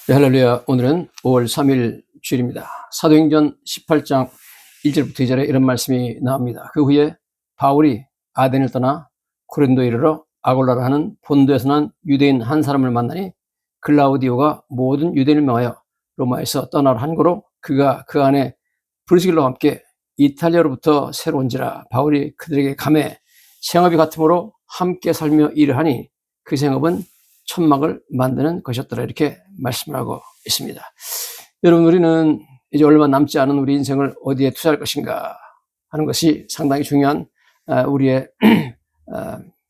네, 할렐루야. 오늘은 5월 3일 주일입니다. 사도행전 18장 1절부터 2절에 이런 말씀이 나옵니다. 그 후에 바울이 아덴을 떠나 고린도에 이르러 아골라라 하는 본도에서 난 유대인 한 사람을 만나니 글라우디오가 모든 유대인을 명하여 로마에서 떠나라 한 거로 그가 그 안에 브리스길라와 함께 이탈리아로부터 새로 온지라. 바울이 그들에게 감해 생업이 같으므로 함께 살며 일을 하니 그 생업은 천막을 만드는 것이었더라. 이렇게 말씀을 하고 있습니다. 여러분, 우리는 이제 얼마 남지 않은 우리 인생을 어디에 투자할 것인가 하는 것이 상당히 중요한 우리의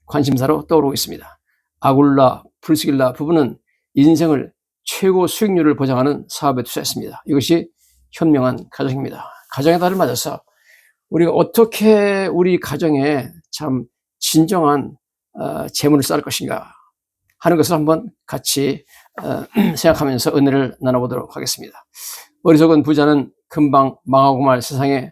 관심사로 떠오르고 있습니다. 아굴라, 프리스길라 부부는 인생을 최고 수익률을 보장하는 사업에 투자했습니다. 이것이 현명한 가정입니다. 가정의 달을 맞아서 우리가 어떻게 우리 가정에 참 진정한 재물을 쌓을 것인가 하는 것을 한번 같이 생각하면서 은혜를 나눠보도록 하겠습니다. 어리석은 부자는 금방 망하고 말 세상에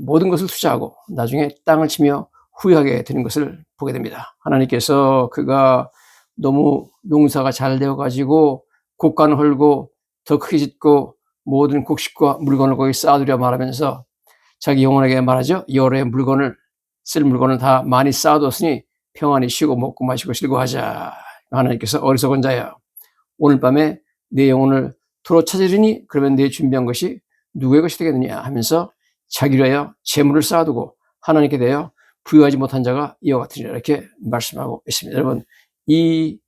모든 것을 투자하고 나중에 땅을 치며 후회하게 되는 것을 보게 됩니다. 하나님께서 그가 너무 농사가 잘 되어가지고 곡간을 헐고 더 크게 짓고 모든 곡식과 물건을 거기 쌓아두려 말하면서 자기 영혼에게 말하죠. 여러 물건을 쓸 물건을 다 많이 쌓아뒀으니 평안히 쉬고 먹고 마시고 즐거워하자. 하나님께서 어리석은 자야, 오늘 밤에 내 영혼을 도로 찾으리니 그러면 내 준비한 것이 누구의 것이 되겠느냐 하면서 자기를 위하여 재물을 쌓아두고 하나님께 대하여 부유하지 못한 자가 이와 같으리라. 이렇게 말씀하고 있습니다. 여러분, 이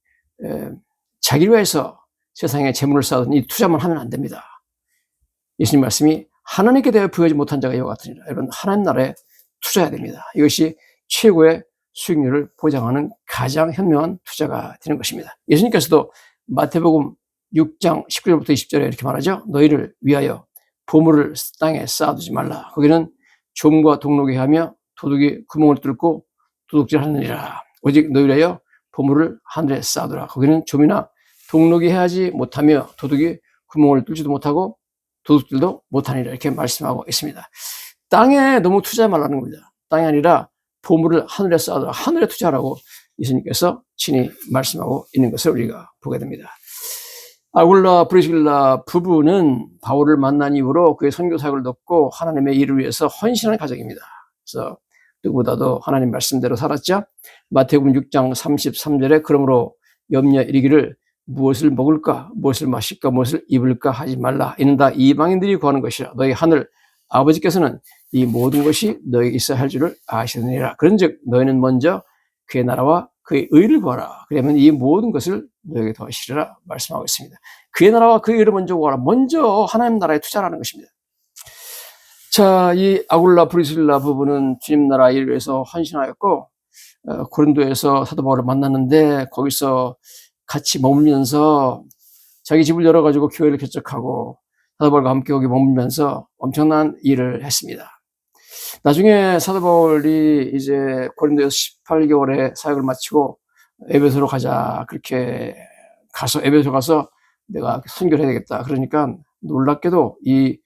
자기를 위해서 세상에 재물을 쌓아둔 이 투자만 하면 안 됩니다. 예수님 말씀이 하나님께 대하여 부유하지 못한 자가 이와 같으리라. 여러분, 하나님 나라에 투자해야 됩니다. 이것이 최고의 수익률을 보장하는 가장 현명한 투자가 되는 것입니다. 예수님께서도 마태복음 6장 19절부터 20절에 이렇게 말하죠. 너희를 위하여 보물을 땅에 쌓아두지 말라. 거기는 좀과 동록이 하며 도둑이 구멍을 뚫고 도둑질하느니라. 오직 너희를 위하여 보물을 하늘에 쌓아두라. 거기는 좀이나 동록이 해하지 못하며 도둑이 구멍을 뚫지도 못하고 도둑질도 못하니라. 이렇게 말씀하고 있습니다. 땅에 너무 투자하지 말라는 겁니다. 땅이 아니라 보물을 하늘에 쌓아두라. 하늘에 투자하라고 예수님께서 친히 말씀하고 있는 것을 우리가 보게 됩니다. 아굴라, 브리스길라 부부는 바울을 만난 이후로 그의 선교 사역을 돕고 하나님의 일을 위해서 헌신하는 가정입니다. 그래서 누구보다도 하나님 말씀대로 살았죠. 마태복음 6장 33절에 그러므로 염려 이르기를 무엇을 먹을까, 무엇을 마실까, 무엇을 입을까 하지 말라. 이는 다 이방인들이 구하는 것이라. 너희 하늘 아버지께서는 이 모든 것이 너에게 있어야 할 줄을 아시느니라. 그런즉 너희는 먼저 그의 나라와 그의 의를 구하라. 그러면 이 모든 것을 너에게 더하시리라 말씀하고 있습니다. 그의 나라와 그의 의를 먼저 구하라. 먼저 하나님 나라에 투자하는 것입니다. 자, 이 아굴라 브리스길라 부부는 주님 나라 일을 위해서 헌신하였고 고린도에서 사도 바울을 만났는데 거기서 같이 머물면서 자기 집을 열어가지고 교회를 개척하고 사도 바울과 함께 거기 머물면서 엄청난 일을 했습니다. 나중에 사도 바울이 이제 고린도에서 18개월의 사역을 마치고 에베소로 가자. 그렇게 가서 에베소 가서 내가 선교를 해야 되겠다. 그러니까 놀랍게도 이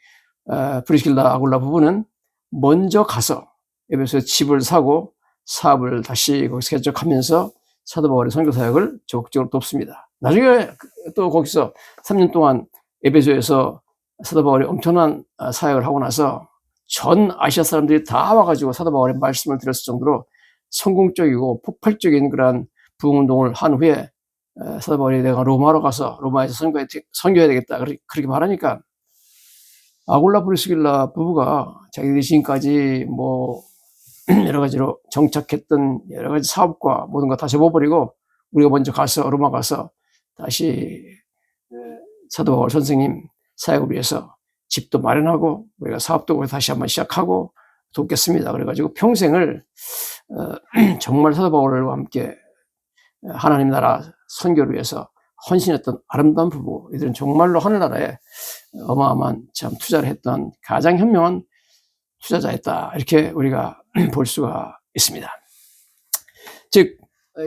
브리스길라 아굴라 부부는 먼저 가서 에베소에 집을 사고 사업을 다시 거기서 개척하면서 사도 바울의 선교 사역을 적극적으로 돕습니다. 나중에 또 거기서 3년 동안 에베소에서 사도 바울이 엄청난 사역을 하고 나서 전 아시아 사람들이 다 와가지고 사도 바울의 말씀을 들었을 정도로 성공적이고 폭발적인 그러한 부흥운동을 한 후에 사도 바울이 내가 로마로 가서 로마에서 선교해야 되겠다 그렇게 말하니까 아굴라 브리스길라 부부가 자기들이 지금까지 뭐 여러 가지로 정착했던 여러 가지 사업과 모든 거 다 접어버리고 우리가 먼저 가서 로마 가서 다시 사도 바울 선생님 사역을 위해서 집도 마련하고 우리가 사업도 다시 한번 시작하고 돕겠습니다. 그래가지고 평생을 정말 사도 바울과 함께 하나님 나라 선교를 위해서 헌신했던 아름다운 부부, 이들은 정말로 하늘나라에 어마어마한 참 투자를 했던 가장 현명한 투자자였다. 이렇게 우리가 볼 수가 있습니다. 즉,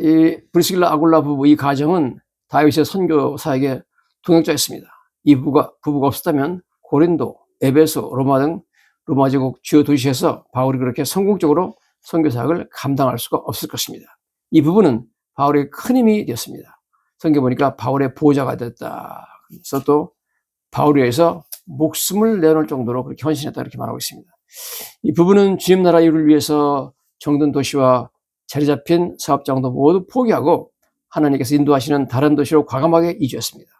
이 브리스길라 아굴라 부부 이 가정은 다윗의 선교 사역의 동역자였습니다. 이 부부가 없었다면 고린도, 에베소, 로마 등 로마 제국 주요 도시에서 바울이 그렇게 성공적으로 선교 사역을 감당할 수가 없을 것입니다. 이 부부는 바울의 큰 힘이 되었습니다. 성경 보니까 바울의 보호자가 됐다. 그래서 또 바울에 의해서 목숨을 내놓을 정도로 그렇게 헌신했다 이렇게 말하고 있습니다. 이 부부는 주님 나라 일을 위해서 정든 도시와 자리 잡힌 사업장도 모두 포기하고 하나님께서 인도하시는 다른 도시로 과감하게 이주했습니다.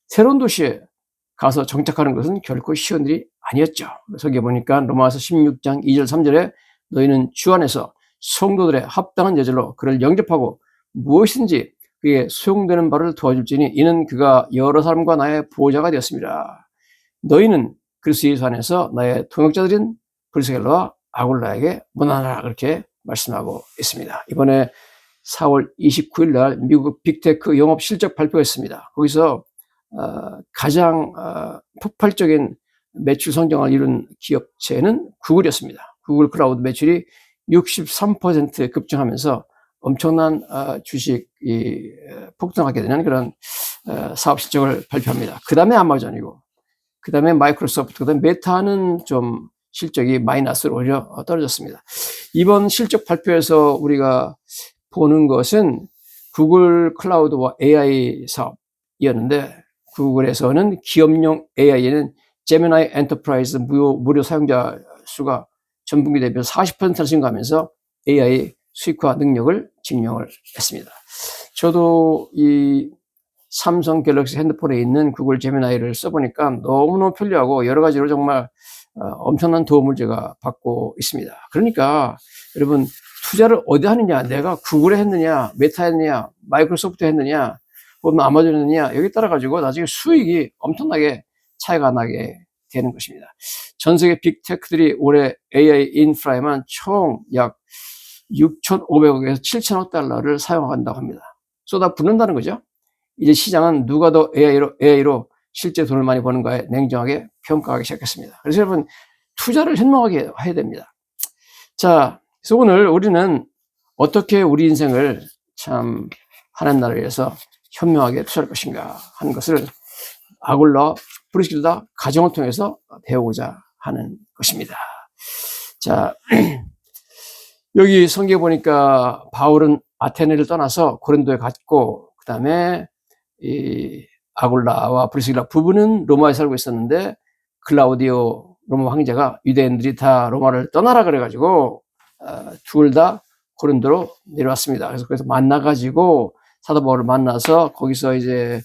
새로운 도시에 가서 정착하는 것은 결코 쉬운 일이 아니었죠. 거기에 보니까 로마서 16장 2절 3절에 너희는 주 안에서 성도들의 합당한 예절로 그를 영접하고 무엇이든지 그에 소용되는 바를 도와줄지니 이는 그가 여러 사람과 나의 보호자가 되었습니다. 너희는 그리스도 예수 안에서 나의 동역자들인 브리스길라와 아굴라에게 문안하라 그렇게 말씀하고 있습니다. 이번에 4월 29일 날 미국 빅테크 영업 실적 발표가 있습니다. 거기서 가장 폭발적인 매출 성장을 이룬 기업체는 구글이었습니다. 구글 클라우드 매출이 63% 급증하면서 엄청난 주식이 폭등하게 되는 그런 사업 실적을 발표합니다. 그 다음에 아마존이고, 그 다음에 마이크로소프트, 그 다음에 메타는 좀 실적이 마이너스로 오히려 떨어졌습니다. 이번 실적 발표에서 우리가 보는 것은 구글 클라우드와 AI 사업이었는데, 구글에서는 기업용 AI에는 제미나이 엔터프라이즈 무료 사용자 수가 전분기 대비 40% 증가하면서 AI 수익화 능력을 증명을 했습니다. 저도 이 삼성 갤럭시 핸드폰에 있는 구글 제미나이를 써보니까 너무너무 편리하고 여러 가지로 정말 엄청난 도움을 제가 받고 있습니다. 그러니까 여러분 투자를 어디 하느냐, 내가 구글에 했느냐, 메타에 했느냐, 마이크로소프트에 했느냐, 혹은 아마존에 했느냐, 여기 따라 가지고 나중에 수익이 엄청나게 차이가 나게 되는 것입니다. 전 세계 빅테크들이 올해 AI 인프라에만 총 약 6,500억에서 7,000억 달러를 사용한다고 합니다. 쏟아붓는다는 거죠. 이제 시장은 누가 더 AI로 실제 돈을 많이 버는가에 냉정하게 평가하기 시작했습니다. 그래서 여러분 투자를 현명하게 해야 됩니다. 자, 그래서 오늘 우리는 어떻게 우리 인생을 참 하나님 나라를 위해서 현명하게 투자할 것인가 하는 것을 아굴라 브리스길라 가정을 통해서 배우고자 하는 것입니다. 자, 여기 성경에 보니까 바울은 아테네를 떠나서 고린도에 갔고, 그 다음에 이 아굴라와 브리스길라 부부는 로마에 살고 있었는데 클라우디오 로마 황제가 유대인들이 다 로마를 떠나라 그래가지고 둘 다 고린도로 내려왔습니다. 그래서 만나가지고 사도 바울을 만나서 거기서 이제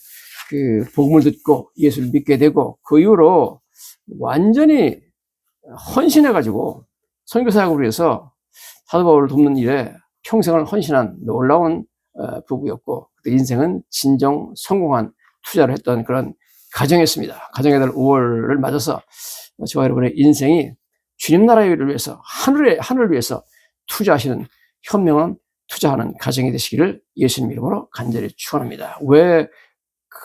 그 복음을 듣고 예수를 믿게 되고 그 이후로 완전히 헌신해가지고 선교 사역을 위해서 사도 바울을 돕는 일에 평생을 헌신한 놀라운 부부였고 인생은 진정 성공한 투자를 했던 그런 가정이었습니다. 가정의 달 5월을 맞아서 저와 여러분의 인생이 주님 나라의 일을 위해서 하늘을 위해서 투자하시는 현명한 투자하는 가정이 되시기를 예수님 이름으로 간절히 축원합니다. 왜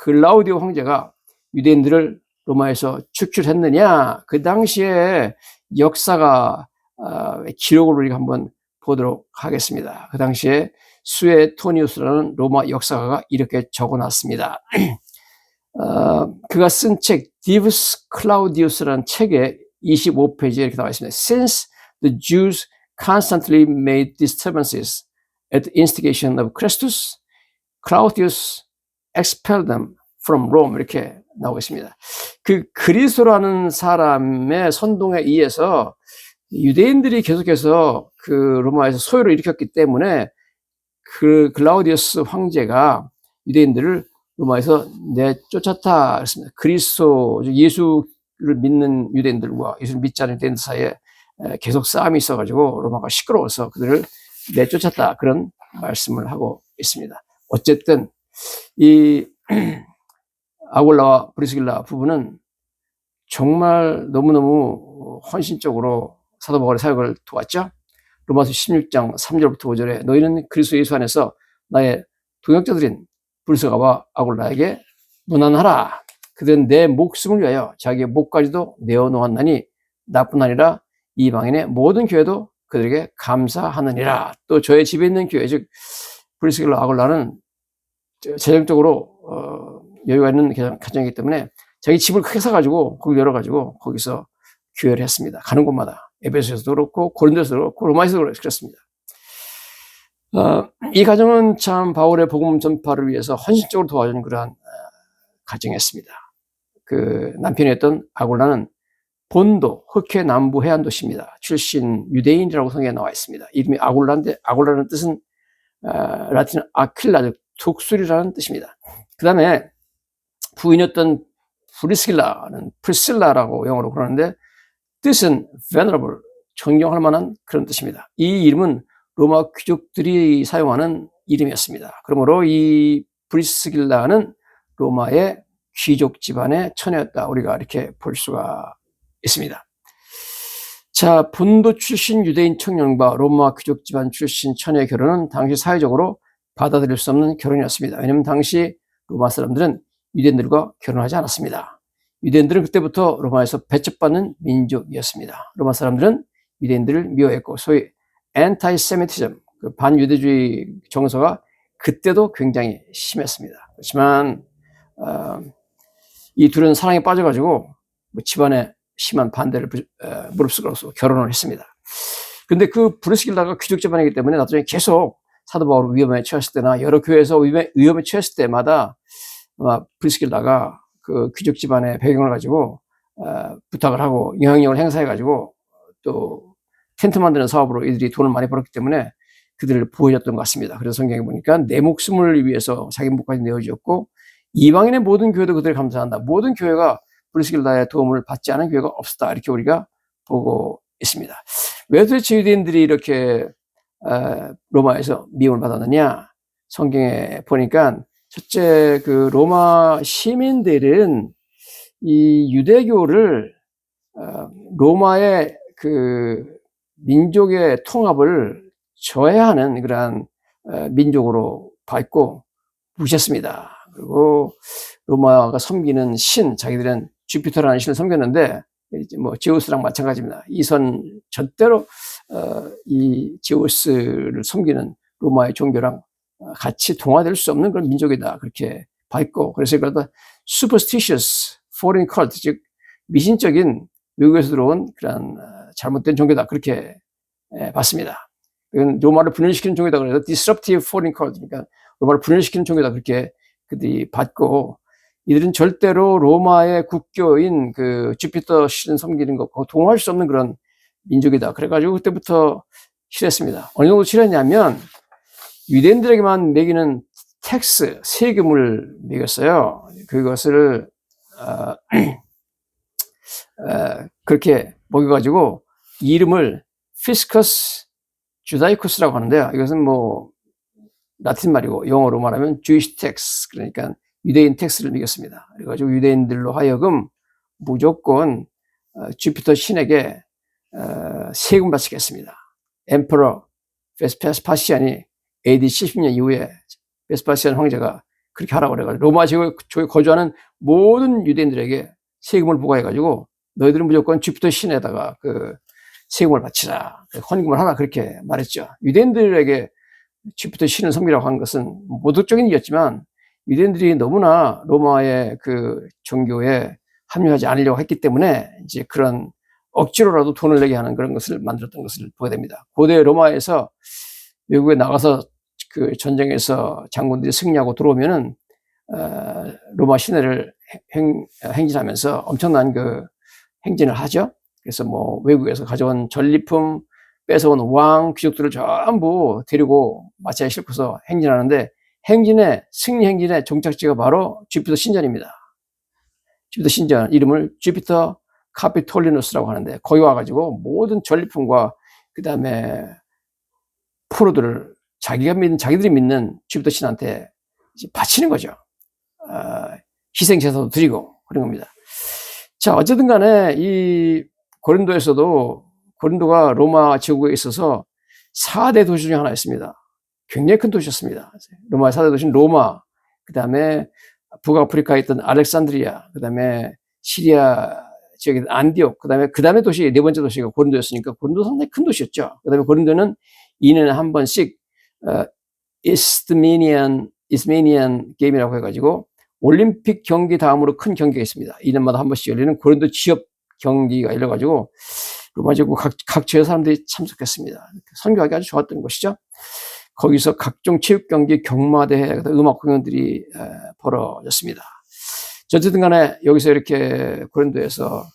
클라우디오 황제가 유대인들을 로마에서 축출했느냐? 그 당시에 역사가 기록을 우리가 한번 보도록 하겠습니다. 그 당시에 수에토니우스라는 로마 역사가가 이렇게 적어놨습니다. 그가 쓴 책 디브스 클라우디우스라는 책에 25페이지에 이렇게 나와 있습니다. Since the Jews constantly made disturbances at the instigation of Christus, Claudius expelled them from Rome 이렇게 나오고 있습니다. 그 그리스도라는 사람의 선동에 의해서 유대인들이 계속해서 그 로마에서 소요를 일으켰기 때문에 그 클라우디우스 황제가 유대인들을 로마에서 내쫓았다 그랬습니다. 그리스도 예수를 믿는 유대인들과 예수를 믿지 않는 유대인들 사이에 계속 싸움이 있어가지고 로마가 시끄러워서 그들을 내쫓았다 그런 말씀을 하고 있습니다. 어쨌든 이 아굴라와 브리스길라 부부는 정말 너무너무 헌신적으로 사도 바울의 사역을 도왔죠. 로마서 16장 3절부터 5절에 너희는 그리스도 예수 안에서 나의 동역자들인 브리스가와 아굴라에게 문안하라. 그들은 내 목숨을 위하여 자기의 목까지도 내어놓았나니 나뿐 아니라 이방인의 모든 교회도 그들에게 감사하느니라. 또 저의 집에 있는 교회 즉 브리스길라 아굴라는 재정적으로 여유가 있는 가정이기 때문에 자기 집을 크게 사가지고 거기 열어가지고 거기서 교회를 했습니다. 가는 곳마다 에베소에서도 그렇고 고린도에서도 그렇고 로마에서도 그렇습니다. 이 가정은 참 바울의 복음 전파를 위해서 헌신적으로 도와준 그러한 가정했습니다. 그 남편이었던 아굴라는 본도, 흑해 남부 해안 도시입니다. 출신 유대인이라고 성경에 나와 있습니다. 이름이 아굴라인데 아굴라는 뜻은 라틴 아킬라, 즉 독수리라는 뜻입니다. 그 다음에 부인이었던 프리실라라고 영어로 그러는데 뜻은 venerable, 존경할 만한 그런 뜻입니다. 이 이름은 로마 귀족들이 사용하는 이름이었습니다. 그러므로 이 프리스길라는 로마의 귀족 집안의 처녀였다. 우리가 이렇게 볼 수가 있습니다. 자, 본도 출신 유대인 청년과 로마 귀족 집안 출신 처녀의 결혼은 당시 사회적으로 받아들일 수 없는 결혼이었습니다. 왜냐하면 당시 로마 사람들은 유대인들과 결혼하지 않았습니다. 유대인들은 그때부터 로마에서 배척받는 민족이었습니다. 로마 사람들은 유대인들을 미워했고 소위 anti-Semitism, 그 반유대주의 정서가 그때도 굉장히 심했습니다. 그렇지만 이 둘은 사랑에 빠져가지고 집안의 심한 반대를 무릅쓰고서 결혼을 했습니다. 그런데 그 브리스길라가 귀족 집안이기 때문에 나중에 계속 사도 바울이 위험에 처했을 때나 여러 교회에서 위험에 처했을 때마다 브리스길라가 그 귀족 집안의 배경을 가지고 부탁을 하고 영향력을 행사해가지고 또 텐트 만드는 사업으로 이들이 돈을 많이 벌었기 때문에 그들을 보호해줬던 것 같습니다. 그래서 성경에 보니까 내 목숨을 위해서 자기 목까지 내어주었고 이방인의 모든 교회도 그들을 감사한다. 모든 교회가 브리스길라의 도움을 받지 않은 교회가 없었다. 이렇게 우리가 보고 있습니다. 왜 도대체 유대인들이 이렇게 로마에서 미움을 받았느냐? 성경에 보니까 첫째, 그 로마 시민들은 이 유대교를 로마의 그 민족의 통합을 저해하는 그러한 민족으로 봤고 무시했습니다. 그리고 로마가 섬기는 신, 자기들은 주피터라는 신을 섬겼는데 뭐 제우스랑 마찬가지입니다. 이선 절대로 이 제우스를 섬기는 로마의 종교랑 같이 동화될 수 없는 그런 민족이다. 그렇게 봤고 그래서 그러다 superstitious foreign cult, 즉 미신적인 외국에서 들어온 그런 잘못된 종교다. 그렇게 봤습니다. 이건 로마를 분열시키는 종교다. 그래서 disruptive foreign cult, 그러니까 로마를 분열시키는 종교다. 그렇게 그들이 봤고 이들은 절대로 로마의 국교인 그 주피터 신 섬기는 것과 동화할 수 없는 그런 민족이다. 그래가지고 그때부터 싫어했습니다. 어느 정도 싫어했냐면 유대인들에게만 매기는 텍스, 세금을 매겼어요. 그것을 그렇게 먹여가지고 이름을 피스커스 주다이쿠스라고 하는데요. 이것은 뭐 라틴 말이고 영어로 말하면 Jewish tax, 그러니까 유대인 텍스를 매겼습니다. 그래가지고 유대인들로 하여금 무조건 주피터 신에게 세금 바치게 했습니다. 엠퍼러 베스파시안이 AD 70년 이후에 베스파시안 황제가 그렇게 하라고 그래가지고 로마 지역에 거주하는 모든 유대인들에게 세금을 부과해가지고 너희들은 무조건 주피터 신에다가 그 세금을 바치라, 헌금을 하라, 그렇게 말했죠. 유대인들에게 주피터 신을 섬기라고 한 것은 모독적인 일이었지만 유대인들이 너무나 로마의 그 종교에 합류하지 않으려고 했기 때문에 이제 그런 억지로라도 돈을 내게 하는 그런 것을 만들었던 것을 보게 됩니다. 고대 로마에서 외국에 나가서 그 전쟁에서 장군들이 승리하고 들어오면은 로마 시내를 행진하면서 엄청난 그 행진을 하죠. 그래서 뭐 외국에서 가져온 전리품, 뺏어온 왕, 귀족들을 전부 데리고 마차에 싣고서 행진하는데 승리 행진의 종착지가 바로 주피터 신전입니다. 주피터 신전, 이름을 주피터 카피톨리누스라고 하는데 거기 와가지고 모든 전리품과 그 다음에 포로들을 자기들이 믿는 주피터 신한테 바치는 거죠. 희생제사도 드리고 그런 겁니다. 자, 어쨌든 간에 이 고린도가 로마 제국에 있어서 4대 도시 중에 하나였습니다. 굉장히 큰 도시였습니다. 로마의 4대 도시는 로마, 그 다음에 북아프리카에 있던 알렉산드리아, 그 다음에 시리아 지역에 있던 안디옥, 그 다음에 도시, 네 번째 도시가 고린도였으니까 고린도 상당히 큰 도시였죠. 그 다음에 고린도는 2년에 한 번씩 이스트메니안 게임이라고 해가지고 올림픽 경기 다음으로 큰 경기가 있습니다. 2년마다 한 번씩 열리는 고린도 지역 경기가 열려가지고 로마 제국 각 지역 사람들이 참석했습니다. 선교하기 아주 좋았던 곳이죠. 거기서 각종 체육 경기, 경마대회, 음악 공연들이 벌어졌습니다. 어쨌든 간에 여기서 이렇게 고린도에서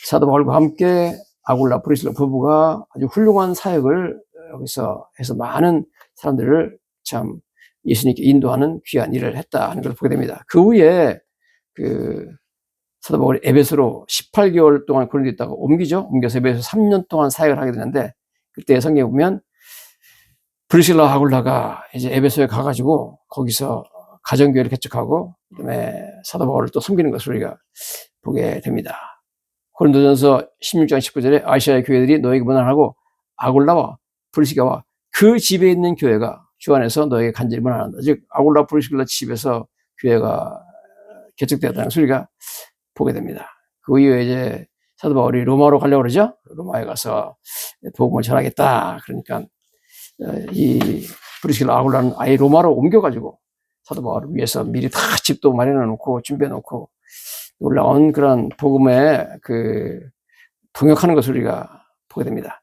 사도 바울과 함께 아굴라 브리스길라 부부가 아주 훌륭한 사역을 여기서 해서 많은 사람들을 참 예수님께 인도하는 귀한 일을 했다 하는 걸 보게 됩니다. 그 후에 사도 바울이 에베소로 18개월 동안 고린도에 있다가 옮겨서 에베소 3년 동안 사역을 하게 되는데, 그때 성경에 보면 브리스길라 아굴라가 이제 에베소에 가가지고 거기서 가정교회를 개척하고 그다음에 사도 바울을 또 섬기는 것을 우리가 보게 됩니다. 고린도전서 16장 19절에 아시아의 교회들이 너에게 문안하고 아굴라와 브리스길라와 그 집에 있는 교회가 주 안에서 너에게 간절히 문안한다. 즉 아굴라 브리스길라 집에서 교회가 개척되었다는 소리가 보게 됩니다. 그 이후에 이제 사도 바울이 로마로 가려고 그러죠. 로마에 가서 복음을 전하겠다. 그러니까 이 브리스길라 아굴라는 아예 로마로 옮겨가지고 사도 바울을 위해서 미리 다 집도 마련해 놓고 준비해 놓고 놀라운 그런 복음에 동역하는 것을 우리가 보게 됩니다.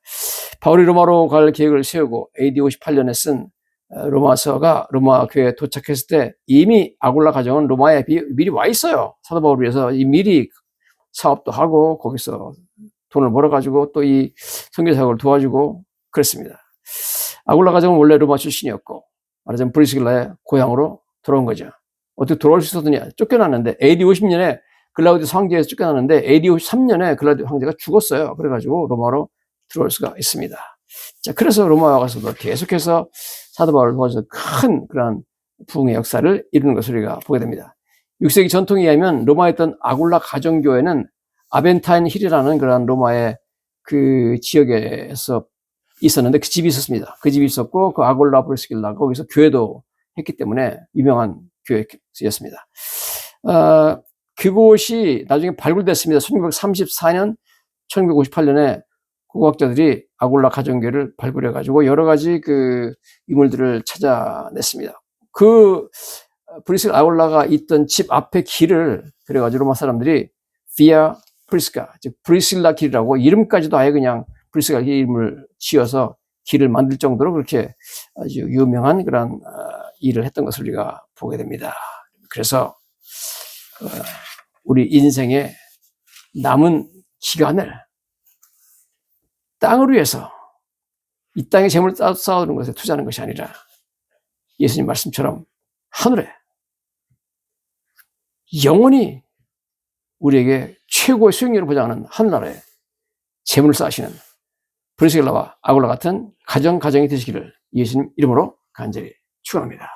바울이 로마로 갈 계획을 세우고 AD 58년에 쓴 로마서가 로마 교회에 도착했을 때 이미 아굴라 가정은 로마에 미리 와 있어요. 사도 바울을 위해서 미리 사업도 하고 거기서 돈을 벌어가지고 또 이 선교사역을 도와주고 그랬습니다. 아굴라 가정은 원래 로마 출신이었고 말하자면 브리스길라의 고향으로 돌아온 거죠. 어떻게 돌아올 수 있었느냐? 쫓겨났는데 AD 50년에 글라우디우스 황제에서 쫓겨났는데 AD 53년에 글라우디우스 황제가 죽었어요. 그래가지고 로마로 들어올 수가 있습니다. 자, 그래서 로마에 가서도 계속해서 사도 바울을 도와서 큰 그런 부흥의 역사를 이루는 것을 우리가 보게 됩니다. 6세기 전통에 의하면 로마에 있던 아굴라 가정교회는 아벤타인 힐이라는 그런 로마의 그 지역에서 있었는데 그 집이 있었습니다. 그 집이 있었고 그 아굴라 브리스길라 거기서 교회도 했기 때문에 유명한 교회였습니다. 그곳이 나중에 발굴됐습니다. 1934년, 1958년에 고고학자들이 아굴라 가정교회를 발굴해가지고 여러 가지 그 유물들을 찾아냈습니다. 그 브리스길라 아굴라가 있던 집 앞에 길을 그래가지고 로마 사람들이 비아 프리스카, 즉 브리스길라 길이라고 이름까지도 아예 그냥 브리스길라 이름을 지어서 길을 만들 정도로 그렇게 아주 유명한 그런 일을 했던 것을 우리가 보게 됩니다. 그래서 우리 인생의 남은 기간을 땅을 위해서 이 땅의 재물을 쌓아두는 것에 투자하는 것이 아니라 예수님 말씀처럼 하늘에 영원히 우리에게 최고의 수익률을 보장하는 하늘나라에 재물을 쌓으시는 브리스길라와 아굴라 같은 가정이 되시기를 예수님 이름으로 간절히 축원합니다.